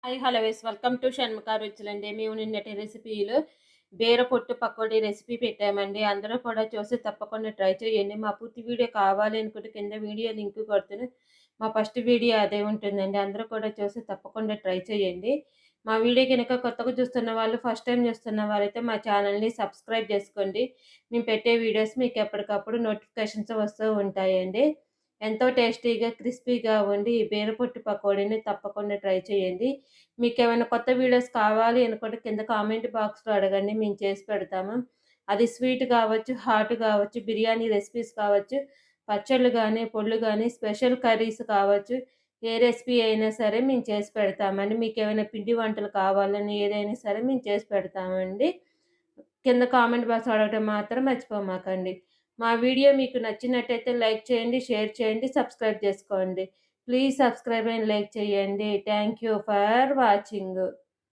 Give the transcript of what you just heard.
Hi hello welcome to Shanmukha రుచులండి. మేము నిన్నటి రెసిపీలు బీర పొట్టు పకోడీ రెసిపీ పెట్టామండి. అందరూ కూడా చూసి తప్పకుండా ట్రై చేయండి. మా పూర్తి వీడియో కావాలి అనుకుంటే కింద వీడియో లింక్ కొడుతున్నా మా ఫస్ట్ వీడియో అదే ఉంటుందండి. అందరూ కూడా చూసి తప్పకుండా ట్రై చేయండి. మా వీడియో కనుక కొత్తగా చూస్తున్న వాళ్ళు, ఫస్ట్ టైం చూస్తున్న వాళ్ళైతే మా ఛానల్ని సబ్స్క్రైబ్ చేసుకోండి. మేము పెట్టే వీడియోస్ మీకు ఎప్పటికప్పుడు నోటిఫికేషన్స్ వస్తూ ఉంటాయండి. ఎంతో టేస్టీగా, క్రిస్పీగా ఉండి ఈ బీరపొట్టు పకోడీని తప్పకుండా ట్రై చేయండి. మీకేమైనా కొత్త వీడియోస్ కావాలి అనుకుంటే కింద కామెంట్ బాక్స్‌లో అడగండి. మేము చేసి పెడతాము. అది స్వీట్ కావచ్చు, హాట్ కావచ్చు, బిర్యానీ రెసిపీస్ కావచ్చు, పచ్చళ్ళు గానీ, పొడులు గానీ, స్పెషల్ కర్రీస్ కావచ్చు, ఏ రెసిపీ అయినా సరే మేము చేసి పెడతామండి. మీకేమైనా పిండి వంటలు కావాలని ఏదైనా సరే మేము చేసి పెడతామండి. కింద కామెంట్ బాక్స్‌లో అడగటం మాత్రం మర్చిపోమాకండి. మా వీడియో మీకు నచ్చినట్టయితే లైక్ చేయండి, షేర్ చేయండి, సబ్స్క్రైబ్ చేసుకోండి. ప్లీజ్ సబ్స్క్రైబ్ అండ్ లైక్ చేయండి. Thank you for watching.